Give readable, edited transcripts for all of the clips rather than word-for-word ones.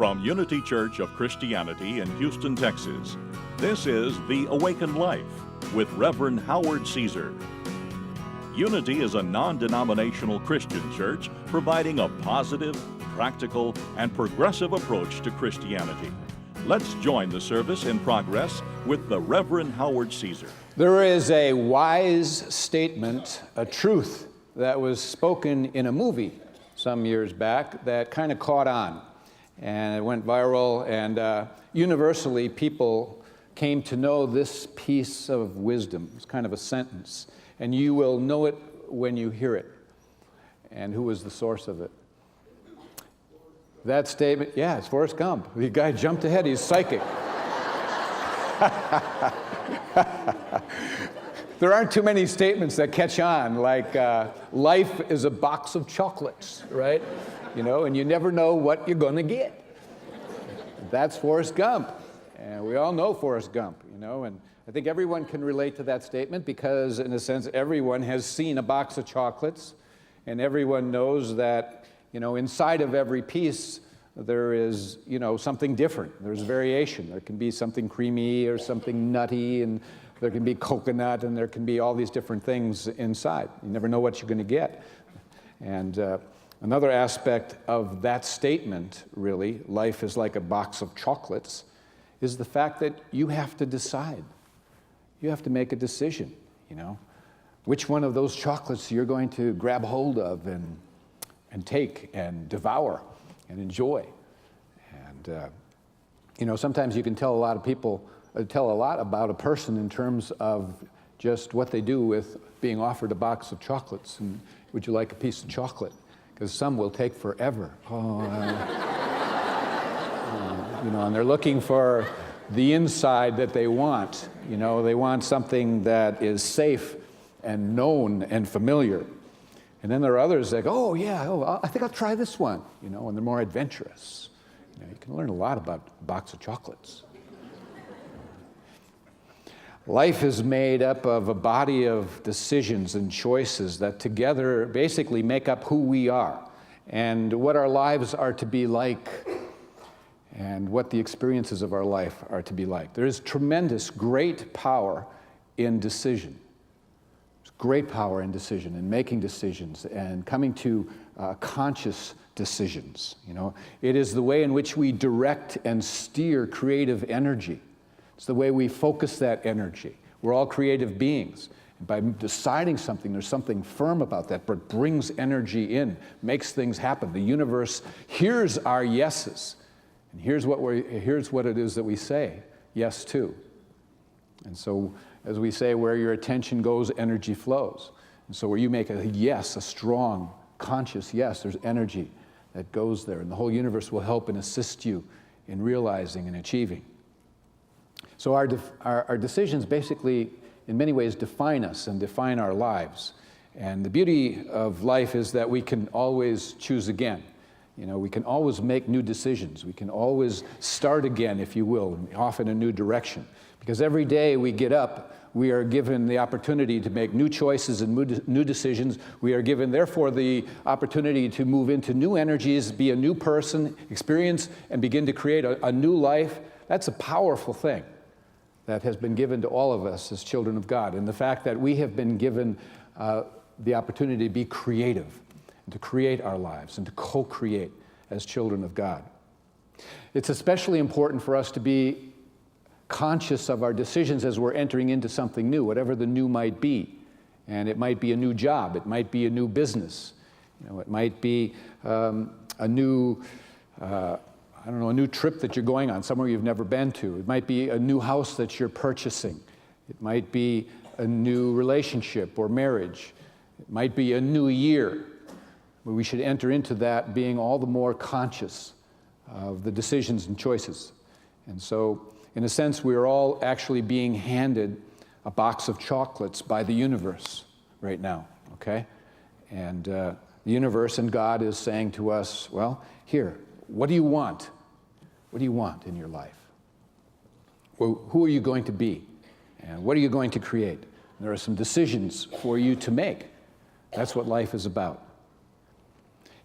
From Unity Church of Christianity in Houston, Texas, this is The Awakened Life with Reverend Howard Caesar. Unity is a non-denominational Christian church providing a positive, practical, and progressive approach to Christianity. Let's join the service in progress with the Reverend Howard Caesar. There is a wise statement, a truth that was spoken in a movie some years back that kind of caught on. And it went viral, and universally people came to know this piece of wisdom. It's kind of a sentence, and you will know it when you hear it. And who was the source of it? That statement, yeah, it's Forrest Gump. The guy jumped ahead, he's psychic. There aren't too many statements that catch on, like life is a box of chocolates, right? You know, and you never know what you're going to get. That's Forrest Gump. And we all know Forrest Gump, you know, and I think everyone can relate to that statement because, in a sense, everyone has seen a box of chocolates, and everyone knows that, you know, inside of every piece there is, you know, something different. There's variation. There can be something creamy or something nutty, and there can be coconut, and there can be all these different things inside. You never know what you're going to get. And another aspect of that statement, really, life is like a box of chocolates, is the fact that you have to decide. You have to make a decision, you know, which one of those chocolates you're going to grab hold of and take and devour and enjoy. And, you know, sometimes you can tell a lot about a person in terms of just what they do with being offered a box of chocolates. And would you like a piece of chocolate? Because some will take forever. You know, and they're looking for the inside that they want. You know, they want something that is safe and known and familiar. And then there are others that go, I think I'll try this one, you know, and they're more adventurous. You know, you can learn a lot about a box of chocolates. Life is made up of a body of decisions and choices that together basically make up who we are and what our lives are to be like and what the experiences of our life are to be like. There is tremendous, great power in decision. There's great power in decision and making decisions and coming to conscious decisions. You know, it is the way in which we direct and steer creative energy. It's the way we focus that energy. We're all creative beings. And by deciding something, there's something firm about that, but brings energy in, makes things happen. The universe hears our yeses, and here's what it is that we say yes to. And so, as we say, where your attention goes, energy flows. And so where you make a yes, a strong, conscious yes, there's energy that goes there, and the whole universe will help and assist you in realizing and achieving. So our decisions basically, in many ways, define us and define our lives. And the beauty of life is that we can always choose again. You know, we can always make new decisions. We can always start again, if you will, off in a new direction. Because every day we get up, we are given the opportunity to make new choices and new decisions. We are given, therefore, the opportunity to move into new energies, be a new person, experience, and begin to create a new life. That's a powerful thing that has been given to all of us as children of God. And the fact that we have been given the opportunity to be creative and to create our lives and to co-create as children of God. It's especially important for us to be conscious of our decisions as we're entering into something new, whatever the new might be. And it might be a new job, it might be a new business, you know, it might be a new a new trip that you're going on, somewhere you've never been to. It might be a new house that you're purchasing. It might be a new relationship or marriage. It might be a new year. But we should enter into that being all the more conscious of the decisions and choices. And so, in a sense, we are all actually being handed a box of chocolates by the universe right now, okay? And the universe and God is saying to us, well, here, what do you want? What do you want in your life? Well, who are you going to be? And what are you going to create? And there are some decisions for you to make. That's what life is about.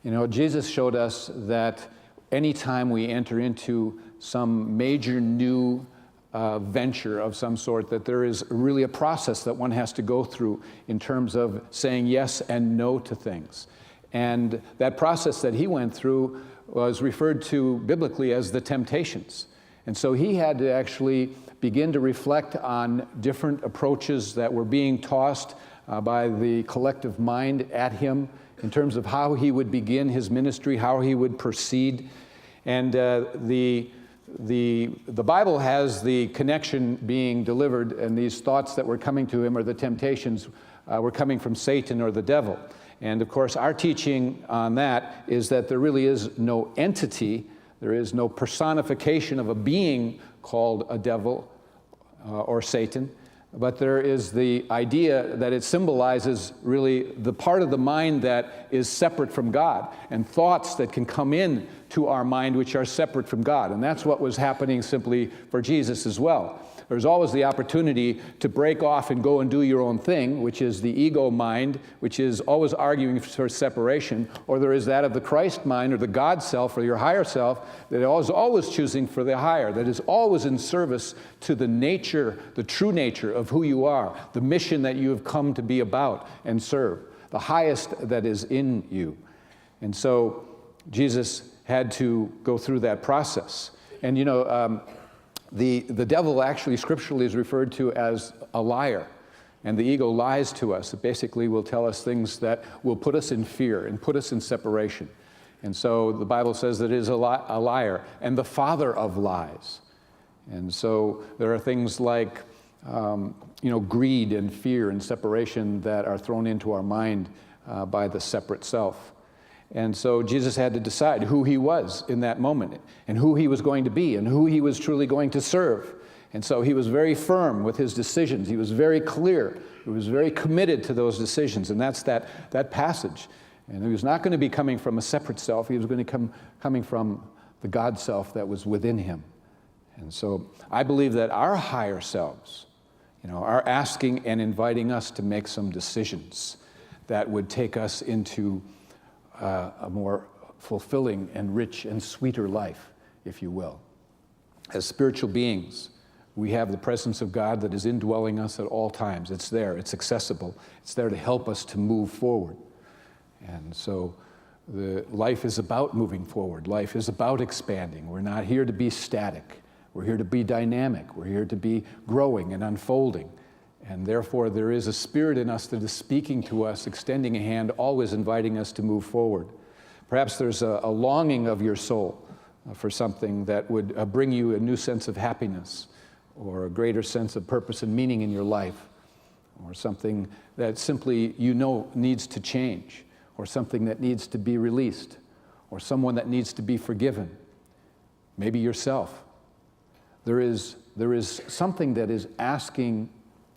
You know, Jesus showed us that anytime we enter into some major new venture of some sort, that there is really a process that one has to go through in terms of saying yes and no to things. And that process that he went through was referred to biblically as the temptations. And so he had to actually begin to reflect on different approaches that were being tossed by the collective mind at him in terms of how he would begin his ministry, how he would proceed. And the Bible has the connection being delivered, and these thoughts that were coming to him, or the temptations, were coming from Satan or the devil. And of course, our teaching on that is that there really is no entity, there is no personification of a being called a devil or Satan, but there is the idea that it symbolizes really the part of the mind that is separate from God, and thoughts that can come in to our mind which are separate from God. And that's what was happening simply for Jesus as well. There's always the opportunity to break off and go and do your own thing, which is the ego mind, which is always arguing for separation, or there is that of the Christ mind, or the God self, or your higher self, that is always choosing for the higher, that is always in service to the nature, the true nature of who you are, the mission that you have come to be about and serve, the highest that is in you. And so Jesus had to go through that process. And you know, the devil actually scripturally is referred to as a liar. And the ego lies to us. It basically will tell us things that will put us in fear and put us in separation. And so the Bible says that it is a liar and the father of lies. And so there are things like greed and fear and separation that are thrown into our mind by the separate self. And so Jesus had to decide who he was in that moment, and who he was going to be, and who he was truly going to serve. And so he was very firm with his decisions. He was very clear. He was very committed to those decisions, and that's that passage. And he was not going to be coming from a separate self. He was going to coming from the God self that was within him. And so I believe that our higher selves, are asking and inviting us to make some decisions that would take us into a more fulfilling and rich and sweeter life, if you will. As spiritual beings, we have the presence of God that is indwelling us at all times. It's there, it's accessible, it's there to help us to move forward. And so life is about moving forward. Life is about expanding. We're not here to be static. We're here to be dynamic. We're here to be growing and unfolding. And therefore, there is a spirit in us that is speaking to us, extending a hand, always inviting us to move forward. Perhaps there's a longing of your soul for something that would bring you a new sense of happiness, or a greater sense of purpose and meaning in your life, or something that simply needs to change, or something that needs to be released, or someone that needs to be forgiven. Maybe yourself. There is something that is asking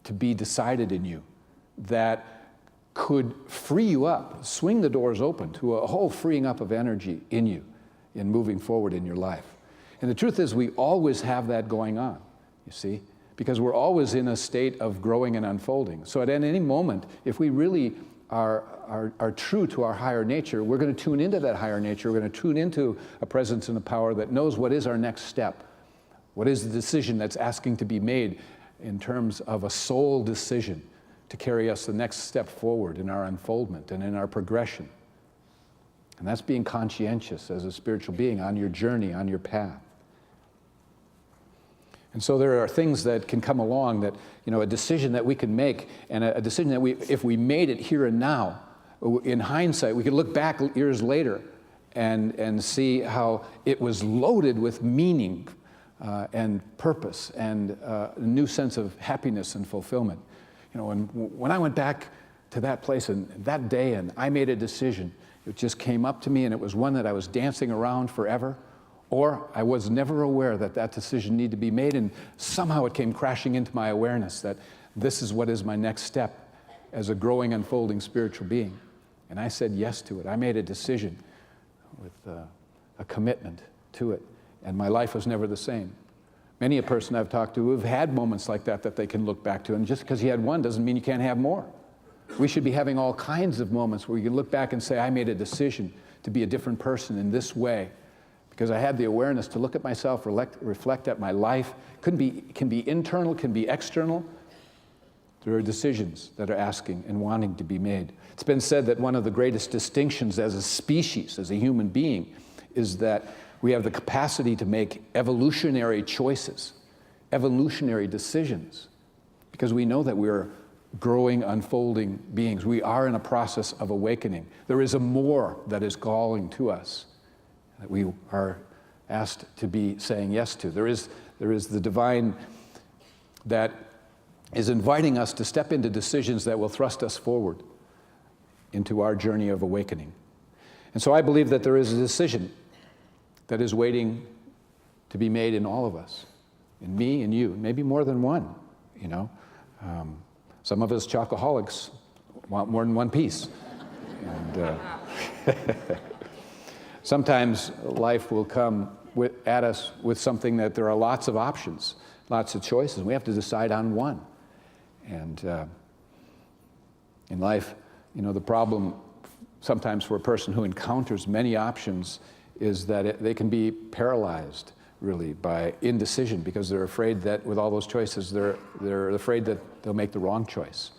to be decided in you that could free you up, swing the doors open to a whole freeing up of energy in you in moving forward in your life. And the truth is, we always have that going on, you see, because we're always in a state of growing and unfolding. So at any moment, if we really are true to our higher nature, we're going to tune into that higher nature. We're going to tune into a presence and a power that knows what is our next step. What is the decision that's asking to be made in terms of a soul decision to carry us the next step forward in our unfoldment and in our progression. And that's being conscientious as a spiritual being on your journey, on your path. And so there are things that can come along that, a decision that we can make, and a decision that if we made it here and now, in hindsight, we could look back years later and see how it was loaded with meaning and purpose and a new sense of happiness and fulfillment. When I went back to that place and that day and I made a decision, it just came up to me, and it was one that I was dancing around forever, or I was never aware that decision needed to be made, and somehow it came crashing into my awareness that this is what is my next step as a growing, unfolding spiritual being. And I said yes to it. I made a decision with a commitment to it. And my life was never the same. Many a person I've talked to who have had moments like that they can look back to. And just because you had one doesn't mean you can't have more. We should be having all kinds of moments where you can look back and say, I made a decision to be a different person in this way, because I had the awareness to look at myself, reflect at my life. Can be internal, can be external. There are decisions that are asking and wanting to be made. It's been said that one of the greatest distinctions as a species, as a human being, is that we have the capacity to make evolutionary choices, evolutionary decisions, because we know that we're growing, unfolding beings. We are in a process of awakening. There is a more that is calling to us that we are asked to be saying yes to. There is the divine that is inviting us to step into decisions that will thrust us forward into our journey of awakening. And so I believe that there is a decision that is waiting to be made in all of us, in me and you, maybe more than one, you know. Some of us chocoholics want more than one piece. And sometimes life will come at us with something that there are lots of options, lots of choices. We have to decide on one. And in life, you know, the problem sometimes for a person who encounters many options is that they can be paralyzed, really, by indecision, because they're afraid that with all those choices, they're afraid that they'll make the wrong choice.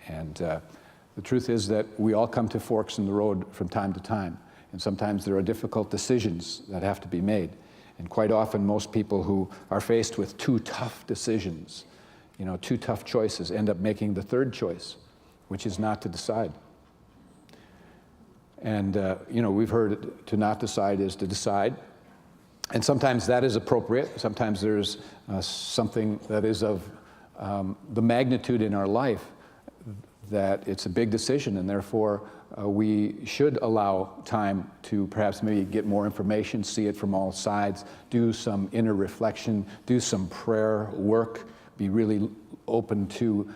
And the truth is that we all come to forks in the road from time to time. And sometimes there are difficult decisions that have to be made. And quite often, most people who are faced with two tough decisions, you know, two tough choices, end up making the third choice, which is not to decide. And, you know, we've heard to not decide is to decide. And sometimes that is appropriate. Sometimes there's something that is of the magnitude in our life that it's a big decision, and therefore we should allow time to perhaps maybe get more information, see it from all sides, do some inner reflection, do some prayer work, be really open to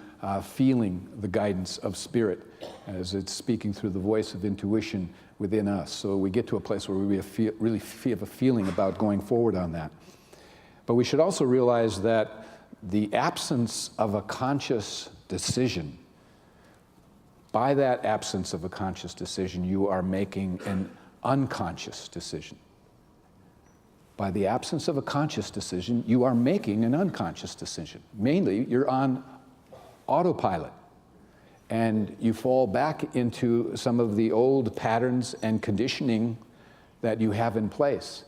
feeling the guidance of Spirit as it's speaking through the voice of intuition within us. So we get to a place where we really have a feeling about going forward on that. But we should also realize that the absence of a conscious decision, by that absence of a conscious decision, you are making an unconscious decision. By the absence of a conscious decision, you are making an unconscious decision. Mainly, you're on autopilot, and you fall back into some of the old patterns and conditioning that you have in place.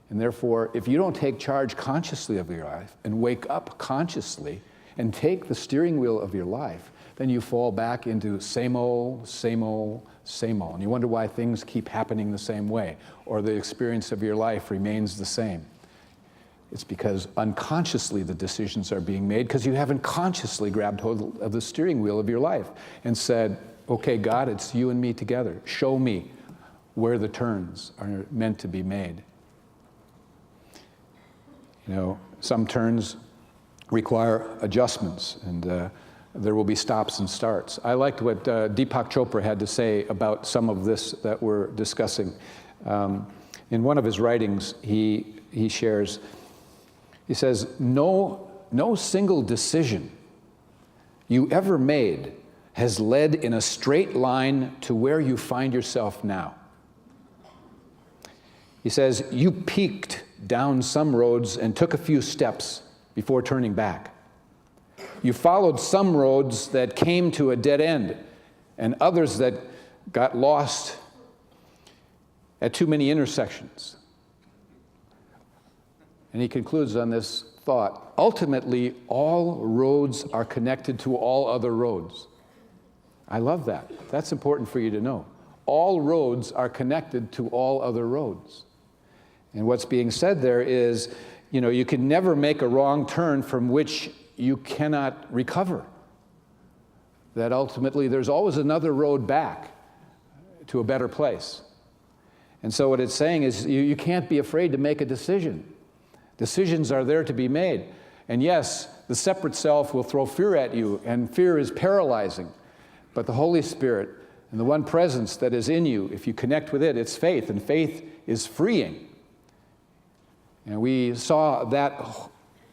And therefore, if you don't take charge consciously of your life and wake up consciously and take the steering wheel of your life, then you fall back into same old, same old, same old. And you wonder why things keep happening the same way, or the experience of your life remains the same. It's because unconsciously the decisions are being made because you haven't consciously grabbed hold of the steering wheel of your life and said, okay, God, it's you and me together. Show me where the turns are meant to be made. You know, some turns require adjustments, and there will be stops and starts. I liked what Deepak Chopra had to say about some of this that we're discussing. In one of his writings, he shares, he says, no single decision you ever made has led in a straight line to where you find yourself now. He says, you peaked down some roads and took a few steps before turning back. You followed some roads that came to a dead end, and others that got lost at too many intersections. And he concludes on this thought, ultimately, all roads are connected to all other roads. I love that. That's important for you to know. All roads are connected to all other roads. And what's being said there is, you know, you can never make a wrong turn from which you cannot recover. That ultimately there's always another road back to a better place. And so what it's saying is you can't be afraid to make a decision. Decisions are there to be made. And yes, the separate self will throw fear at you, and fear is paralyzing. But the Holy Spirit and the one presence that is in you, if you connect with it, it's faith, and faith is freeing. And we saw that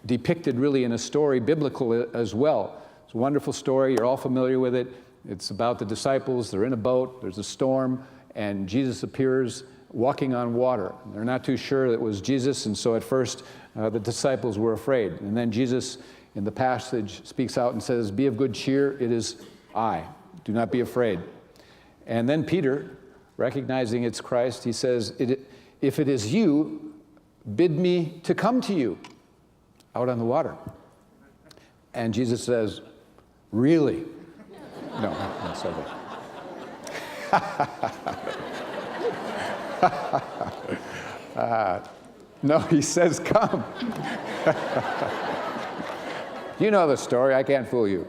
depicted really in a story, biblical as well. It's a wonderful story. You're all familiar with it. It's about the disciples. They're in a boat. There's a storm, and Jesus appears walking on water. They're not too sure it was Jesus, and so at first the disciples were afraid. And then Jesus, in the passage, speaks out and says, "Be of good cheer, it is I. Do not be afraid." And then Peter, recognizing it's Christ, he says, "If it is you, bid me to come to you," out on the water. And Jesus says, "Really?" No, not so good. No, he says, "Come." You know the story, I can't fool you.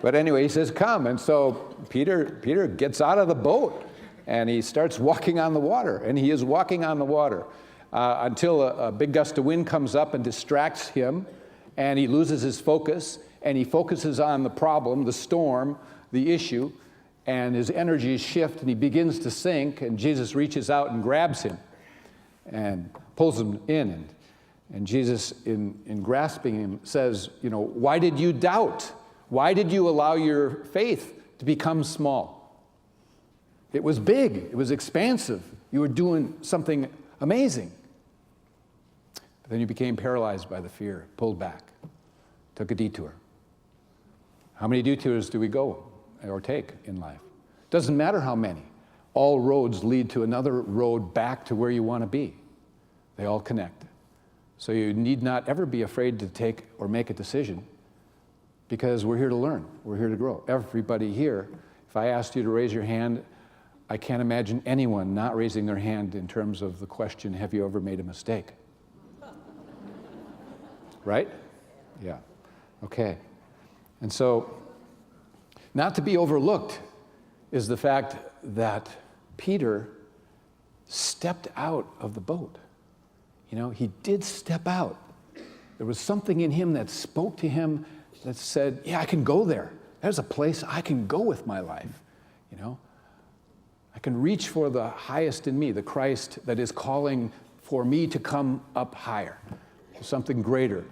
But anyway, he says, "Come." And so Peter gets out of the boat and he starts walking on the water. And he is walking on the water until a big gust of wind comes up and distracts him, and he loses his focus, and he focuses on the problem, the storm, the issue, and his energies shift and he begins to sink, and Jesus reaches out and grabs him and pulls him in. And Jesus, in grasping him, says, "Why did you doubt? Why did you allow your faith to become small? It was big, it was expansive. You were doing something amazing." But then you became paralyzed by the fear, pulled back, took a detour. How many detours do we go or take in life? Doesn't matter how many. All roads lead to another road back to where you want to be. They all connect. So you need not ever be afraid to take or make a decision, because we're here to learn. We're here to grow. Everybody here, if I asked you to raise your hand, I can't imagine anyone not raising their hand in terms of the question, have you ever made a mistake? Right? Yeah. Okay. And so, not to be overlooked is the fact that Peter stepped out of the boat. He did step out. There was something in him that spoke to him that said, yeah, I can go there. There's a place I can go with my life. I can reach for the highest in me, the Christ that is calling for me to come up higher, to something greater,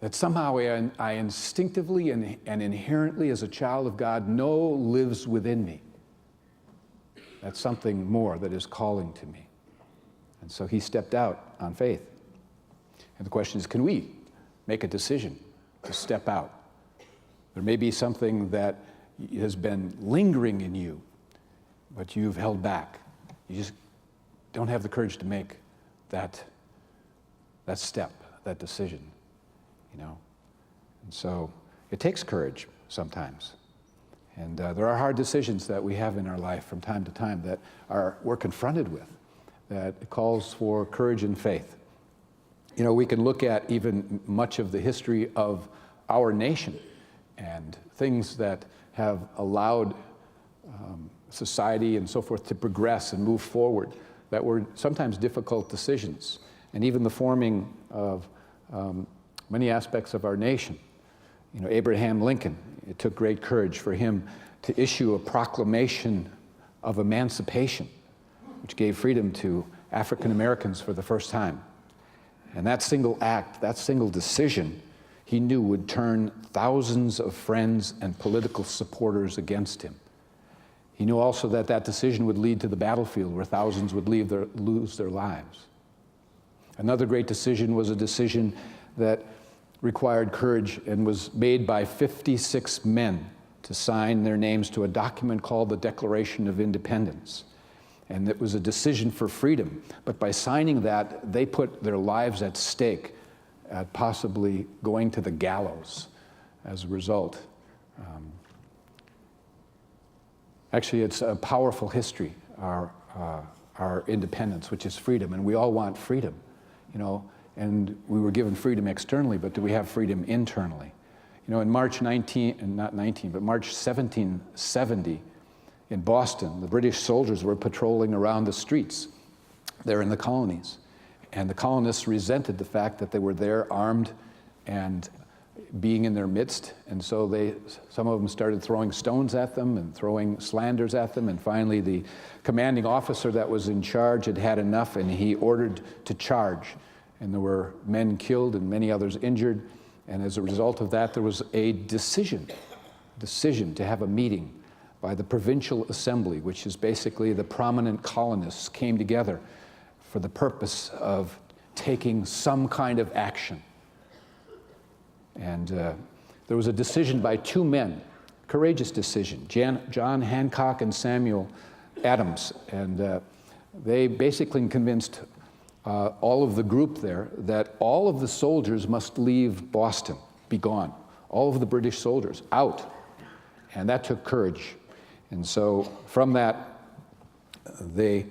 that somehow I instinctively and inherently as a child of God know lives within me. That's something more that is calling to me. And so he stepped out on faith. And the question is, can we make a decision to step out? There may be something that has been lingering in you, but you've held back. You just don't have the courage to make that step, that decision, And so it takes courage sometimes. And there are hard decisions that we have in our life from time to time that we're confronted with, that calls for courage and faith. We can look at even much of the history of our nation and things that have allowed society and so forth to progress and move forward that were sometimes difficult decisions, and even the forming of many aspects of our nation. Abraham Lincoln, it took great courage for him to issue a proclamation of emancipation, which gave freedom to African Americans for the first time. And that single act, that single decision, he knew would turn thousands of friends and political supporters against him. He knew also that that decision would lead to the battlefield where thousands would lose their lives. Another great decision was a decision that required courage and was made by 56 men to sign their names to a document called the Declaration of Independence. And it was a decision for freedom. But by signing that, they put their lives at stake at possibly going to the gallows as a result. Actually, it's a powerful history, our independence, which is freedom. And we all want freedom, and we were given freedom externally, but do we have freedom internally? In March 1770, in Boston, the British soldiers were patrolling around the streets there in the colonies. And the colonists resented the fact that they were there armed and being in their midst. And so some of them started throwing stones at them and throwing slanders at them. And finally, the commanding officer that was in charge had had enough, and he ordered to charge. And there were men killed and many others injured. And as a result of that, there was a decision to have a meeting by the provincial assembly, which is basically the prominent colonists came together for the purpose of taking some kind of action. And there was a decision by two men, courageous decision, John Hancock and Samuel Adams, and they basically convinced all of the group there that all of the soldiers must leave Boston, be gone. All of the British soldiers out. And that took courage. And so from that, they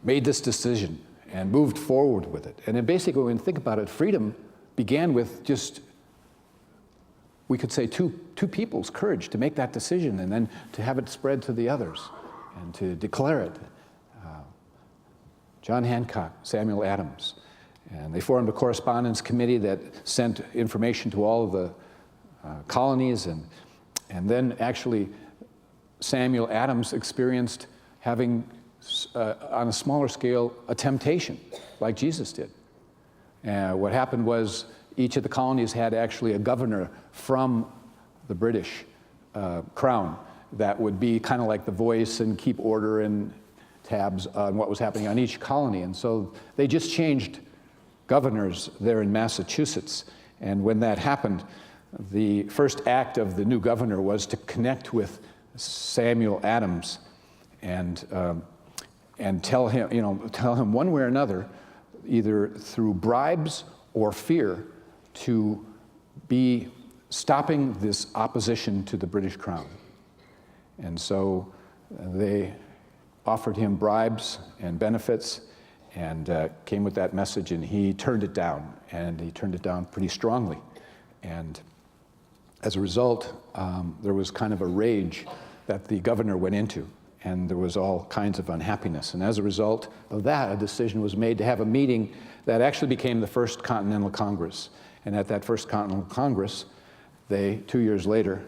made this decision and moved forward with it. And then basically, when you think about it, freedom began with just, we could say, two people's courage to make that decision and then to have it spread to the others and to declare it. John Hancock, Samuel Adams. And they formed a correspondence committee that sent information to all of the colonies. And then actually, Samuel Adams experienced having, on a smaller scale, a temptation, like Jesus did. What happened was each of the colonies had actually a governor from the British crown that would be kind of like the voice and keep order and tabs on what was happening on each colony. And so they just changed governors there in Massachusetts. And when that happened, the first act of the new governor was to connect with Samuel Adams and tell him one way or another, either through bribes or fear, to be stopping this opposition to the British crown. And so they offered him bribes and benefits and came with that message, and he turned it down, and he turned it down pretty strongly. And as a result, there was kind of a rage that the governor went into, and there was all kinds of unhappiness. And as a result of that, a decision was made to have a meeting that actually became the First Continental Congress. And at that First Continental Congress, they, 2 years later,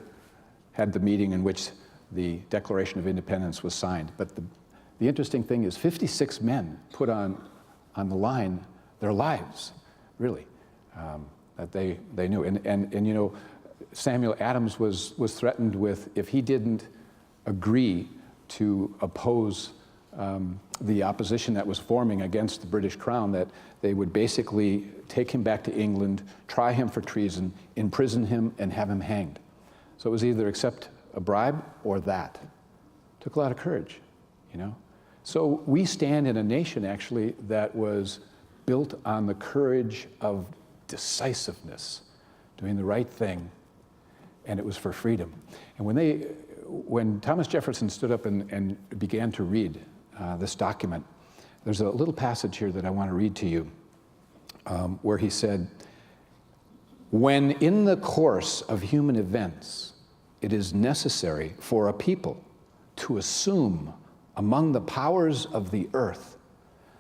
had the meeting in which the Declaration of Independence was signed. But the interesting thing is 56 men put on the line their lives, really, that they knew. And you know, Samuel Adams was threatened with, if he didn't agree to oppose the opposition that was forming against the British crown, that they would basically take him back to England, try him for treason, imprison him, and have him hanged. So it was either accept a bribe or that. Took a lot of courage, you know? So we stand in a nation, actually, that was built on the courage of decisiveness, doing the right thing, and it was for freedom. And when Thomas Jefferson stood up and began to read this document, there's a little passage here that I want to read to you, where he said, "When in the course of human events, it is necessary for a people to assume among the powers of the earth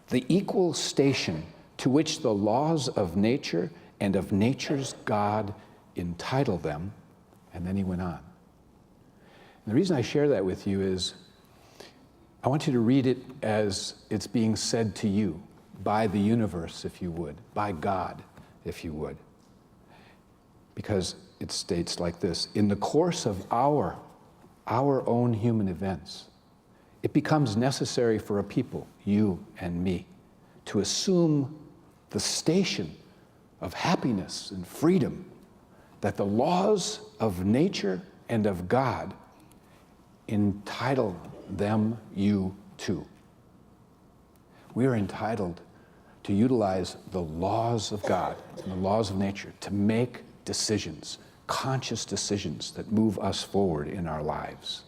the equal station to which the laws of nature and of nature's God entitle them," and then he went on. And the reason I share that with you is I want you to read it as it's being said to you by the universe, if you would, by God, if you would. Because it states like this: in the course of our own human events, it becomes necessary for a people, you and me, to assume the station of happiness and freedom that the laws of nature and of God entitle them, you, to. We are entitled to utilize the laws of God and the laws of nature to make decisions, conscious decisions that move us forward in our lives.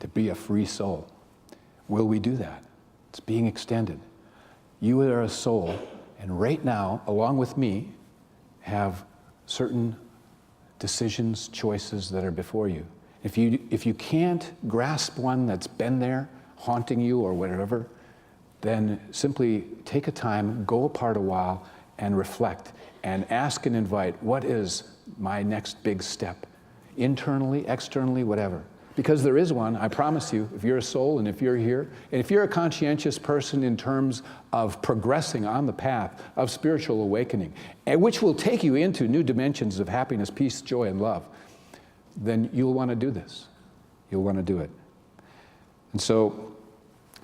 To be a free soul. Will we do that? It's being extended. You are a soul, and right now, along with me, have certain decisions, choices that are before you. If you can't grasp one that's been there, haunting you or whatever, then simply take a time, go apart a while, and reflect, and ask and invite, what is my next big step? Internally, externally, whatever. Because there is one, I promise you, if you're a soul and if you're here, and if you're a conscientious person in terms of progressing on the path of spiritual awakening, and which will take you into new dimensions of happiness, peace, joy, and love, then you'll want to do this. You'll want to do it. And so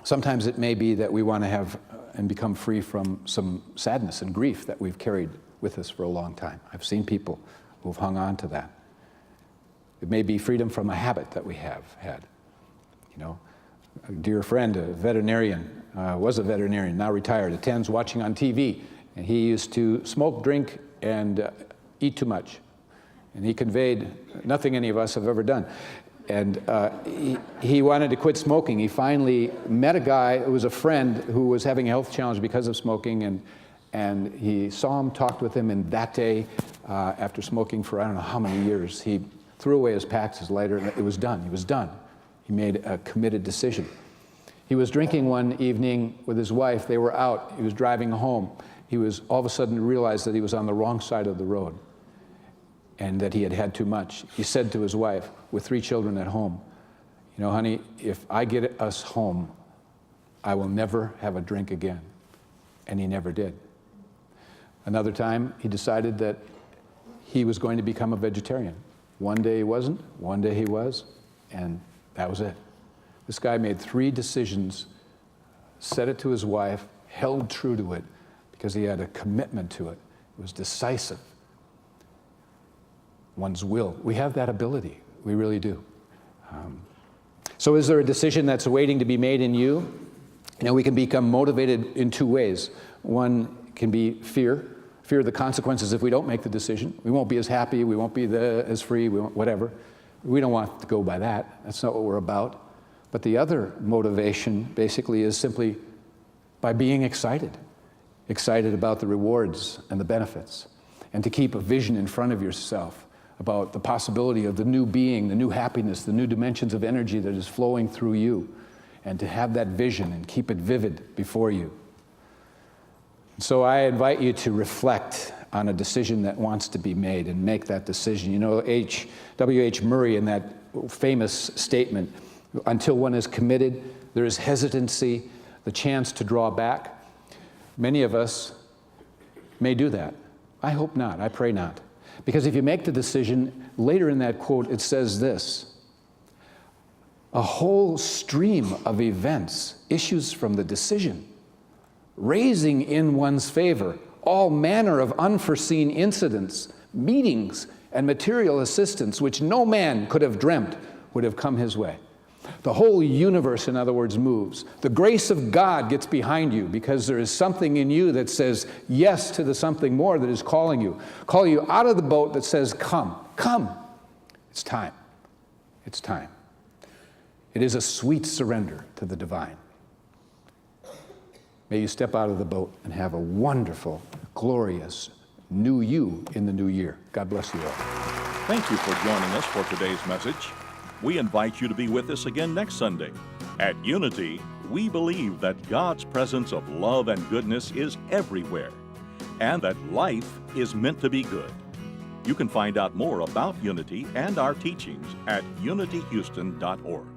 sometimes it may be that we want to have and become free from some sadness and grief that we've carried with us for a long time. I've seen people who've hung on to that. It may be freedom from a habit that we have had. You know, a dear friend, a veterinarian, was a veterinarian, now retired, attends watching on TV, and he used to smoke, drink, and eat too much. And he conveyed nothing any of us have ever done. And he wanted to quit smoking. He finally met a guy who was a friend who was having a health challenge because of smoking, and he saw him, talked with him, and that day, after smoking for I don't know how many years, he threw away his packs, his lighter, and it was done. He was done. He made a committed decision. He was drinking one evening with his wife. They were out. He was driving home. He was all of a sudden realized that he was on the wrong side of the road and that he had had too much. He said to his wife, with 3 children at home, you know, honey, if I get us home, I will never have a drink again. And he never did. Another time, he decided that he was going to become a vegetarian. One day he wasn't, one day he was, and that was it. This guy made 3 decisions, said it to his wife, held true to it, because he had a commitment to it. It was decisive. One's will. We have that ability. We really do. So is there a decision that's waiting to be made in you? You know, we can become motivated in 2 ways. One can be fear of the consequences if we don't make the decision. We won't be as happy, we won't be as free, whatever. We don't want to go by that. That's not what we're about. But the other motivation basically is simply by being excited about the rewards and the benefits, and to keep a vision in front of yourself about the possibility of the new being, the new happiness, the new dimensions of energy that is flowing through you, and to have that vision and keep it vivid before you. So I invite you to reflect on a decision that wants to be made and make that decision. You know, W.H. Murray, in that famous statement, until one is committed, there is hesitancy, the chance to draw back. Many of us may do that. I hope not. I pray not. Because if you make the decision, later in that quote, it says this: a whole stream of events issues from the decision, raising in one's favor all manner of unforeseen incidents, meetings, and material assistance which no man could have dreamt would have come his way. The whole universe, in other words, moves. The grace of God gets behind you because there is something in you that says yes to the something more that is calling you out of the boat that says, come, come. It's time. It's time. It is a sweet surrender to the divine. May you step out of the boat and have a wonderful, glorious new you in the new year. God bless you all. Thank you for joining us for today's message. We invite you to be with us again next Sunday. At Unity, we believe that God's presence of love and goodness is everywhere, and that life is meant to be good. You can find out more about Unity and our teachings at unityhouston.org.